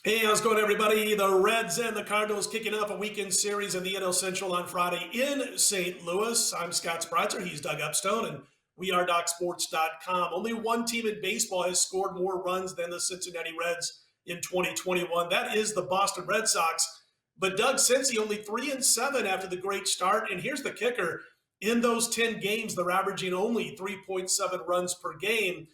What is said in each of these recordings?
Hey, how's it going, everybody? The Reds and the Cardinals kicking off a weekend series in the NL Central on Friday in St. Louis. I'm Scott Spreitzer. He's Doug Upstone, and we are DocSports.com. Only one team in baseball has scored more runs than the Cincinnati Reds in 2021. That is the Boston Red Sox. But Doug, Cincy only 3-7 after the great start. And here's the kicker. In those 10 games, they're averaging only 3.7 runs per game.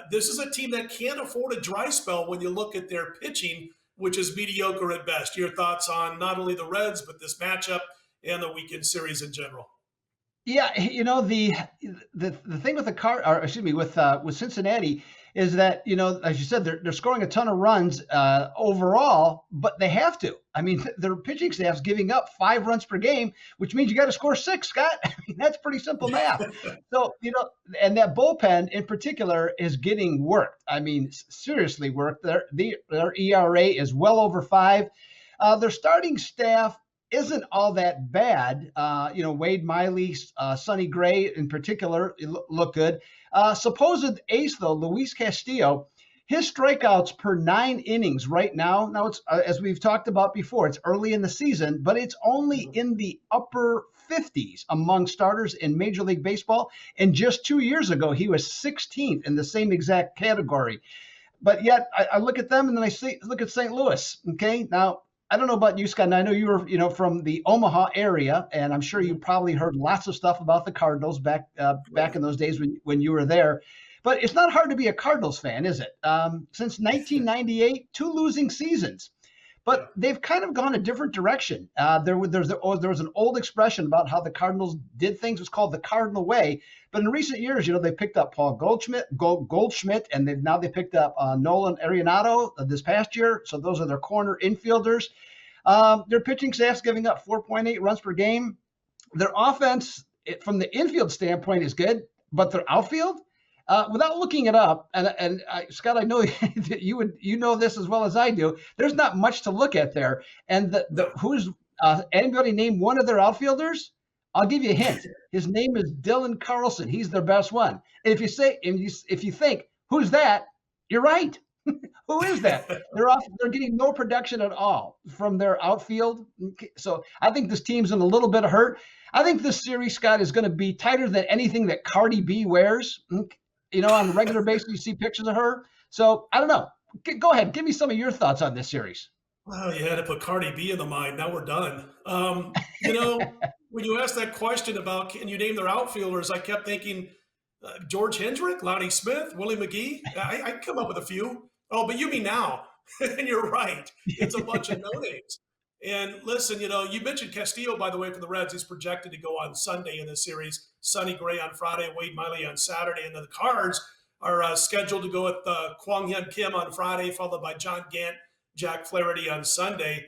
This is a team that can't afford a dry spell when you look at their pitching, which is mediocre at best. Your thoughts on not only the Reds, but this matchup and the weekend series in general? Yeah, the thing with with Cincinnati is that as you said they're scoring a ton of runs overall, but they have to. I mean, their pitching staff's giving up 5 runs per game, which means you got to score 6. Scott, I mean that's pretty simple math. So and that bullpen in particular is getting worked. I mean, seriously worked. Their ERA is well over 5. Their starting staff isn't all that bad. Wade Miley, Sonny Gray in particular look good. Supposed ace though, Luis Castillo, his strikeouts per 9 innings right now. Now it's as we've talked about before, it's early in the season, but it's only in the upper 50s among starters in Major League Baseball. And just 2 years ago, he was 16th in the same exact category. But yet I look at them and then look at St. Louis. Okay, now I don't know about you, Scott, and I know you were, from the Omaha area, and I'm sure you probably heard lots of stuff about the Cardinals back in those days when you were there. But it's not hard to be a Cardinals fan, is it? Since 1998, 2 losing seasons, but they've kind of gone a different direction. There was an old expression about how the Cardinals did things. It was called the Cardinal way. But in recent years, they picked up Paul Goldschmidt, and they picked up Nolan Arenado this past year. So those are their corner infielders. Their pitching staff's giving up 4.8 runs per game. Their offense, from the infield standpoint, is good, but their outfield, without looking it up, and Scott, I know that you know this as well as I do. There's not much to look at there. And anybody name one of their outfielders? I'll give you a hint. His name is Dylan Carlson. He's their best one. And if you think, who's that? You're right. Who is that? They're getting no production at all from their outfield. So I think this team's in a little bit of hurt. I think this series, Scott, is going to be tighter than anything that Cardi B wears. On a regular basis, you see pictures of her. So I don't know. Go ahead. Give me some of your thoughts on this series. Well, you had to put Cardi B in the mind. Now we're done. When you asked that question about can you name their outfielders, I kept thinking George Hendrick, Lonnie Smith, Willie McGee. I come up with a few. Oh, but you mean now. And you're right. It's a bunch of no names. And listen, you mentioned Castillo, by the way, for the Reds. He's projected to go on Sunday in this series. Sonny Gray on Friday, Wade Miley on Saturday. And then the Cards are scheduled to go with Kwang Hyun Kim on Friday, followed by John Gant, Jack Flaherty on Sunday.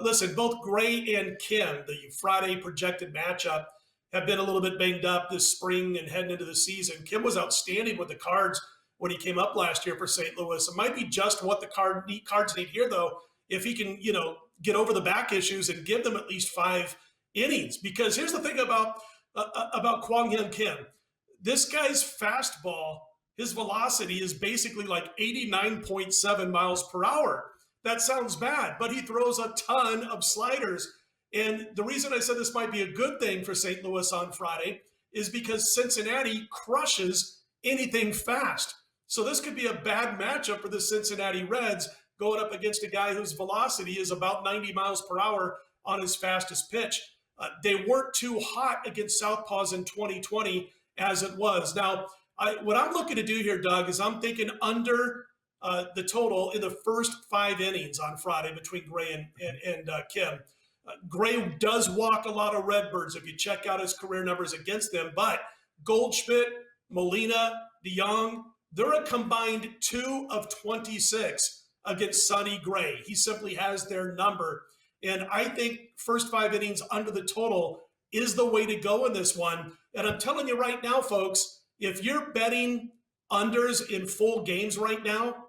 Listen, both Gray and Kim, the Friday projected matchup, have been a little bit banged up this spring and heading into the season. Kim was outstanding with the Cards when he came up last year for St. Louis. It might be just what the Cards need here, though, if he can, get over the back issues and give them at least 5 innings. Because here's the thing about Kwang Hyun Kim. This guy's fastball, his velocity is basically like 89.7 miles per hour. That sounds bad, but he throws a ton of sliders. And the reason I said this might be a good thing for St. Louis on Friday is because Cincinnati crushes anything fast. So this could be a bad matchup for the Cincinnati Reds going up against a guy whose velocity is about 90 miles per hour on his fastest pitch. They weren't too hot against Southpaws in 2020 as it was. Now, what I'm looking to do here, Doug, is I'm thinking under the total in the first 5 innings on Friday between Gray and Kim. Gray does walk a lot of Redbirds if you check out his career numbers against them, but Goldschmidt, Molina, DeYoung, they're a combined 2 of 26 against Sonny Gray. He simply has their number. And I think first 5 innings under the total is the way to go in this one. And I'm telling you right now, folks, if you're betting unders in full games right now,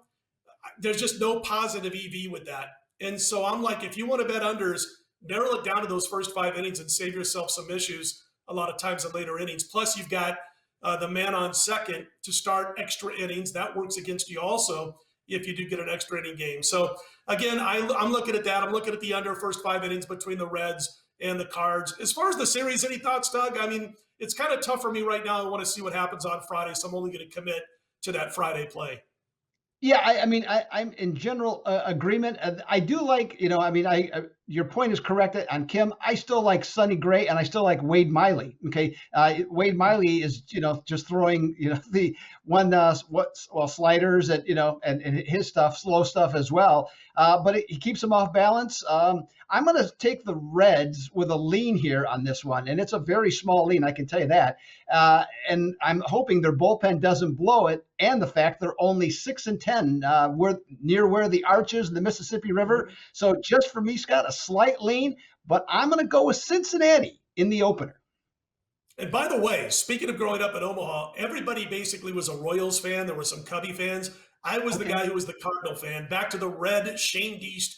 there's just no positive EV with that. And so I'm like, if you want to bet unders, narrow it down to those first 5 innings and save yourself some issues a lot of times in later innings. Plus, you've got the man on second to start extra innings. That works against you also if you do get an extra inning game. So again, I'm looking at that. I'm looking at the under first 5 innings between the Reds and the Cards. As far as the series, any thoughts, Doug? I mean, it's kind of tough for me right now. I want to see what happens on Friday, so I'm only going to commit to that Friday play. Yeah, I mean, I'm in general agreement. I do like, I mean, your point is correct on Kim. I still like Sonny Gray, and I still like Wade Miley. Okay, Wade Miley is, just throwing, the one sliders at, and his stuff, slow stuff as well. But he keeps them off balance. I'm going to take the Reds with a lean here on this one, and it's a very small lean, I can tell you that. And I'm hoping their bullpen doesn't blow it, and the fact they're only 6-10, near where the Arch is in the Mississippi River. So just for me, Scott, a slight lean, but I'm going to go with Cincinnati in the opener. And by the way, speaking of growing up in Omaha, everybody basically was a Royals fan. There were some Cubby fans. I was the guy who was the Cardinal fan. Back to the red Shane Deist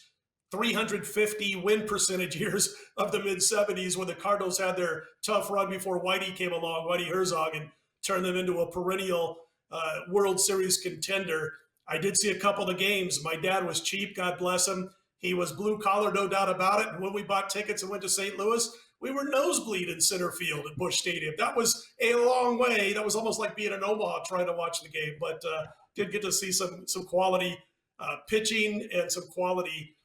350 win percentage years of the mid-'70s when the Cardinals had their tough run before Whitey came along, Whitey Herzog, and turned them into a perennial World Series contender. I did see a couple of the games. My dad was cheap, God bless him. He was blue collar, no doubt about it. And when we bought tickets and went to St. Louis, we were nosebleed in center field at Busch Stadium. That was a long way. That was almost like being in Omaha trying to watch the game. But did get to see some quality pitching and some quality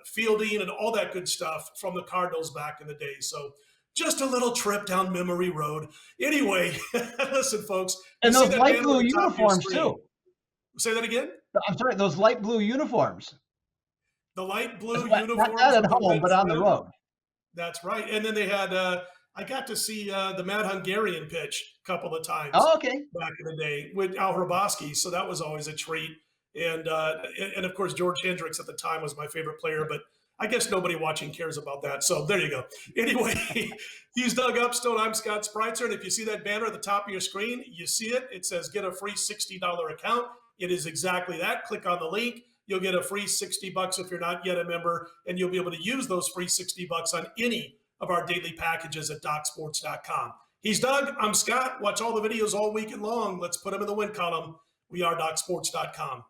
fielding and all that good stuff from the Cardinals back in the day. So just a little trip down memory road. Anyway, listen, folks. And those light blue uniforms, too. Say that again? I'm sorry, those light blue uniforms. The light blue uniforms. Not at home, but on the road. That's right. And then they had, I got to see the Mad Hungarian pitch a couple of times. Oh, okay. Back in the day with Al Hrabosky. So that was always a treat. And of course, George Hendricks at the time was my favorite player, but I guess nobody watching cares about that. So there you go. Anyway, he's Doug Upstone. I'm Scott Spreitzer. And if you see that banner at the top of your screen, you see it. It says get a free $60 account. It is exactly that. Click on the link. You'll get a free $60 if you're not yet a member, and you'll be able to use those free $60 on any of our daily packages at DocSports.com. He's Doug. I'm Scott. Watch all the videos all weekend long. Let's put them in the win column. We are DocSports.com.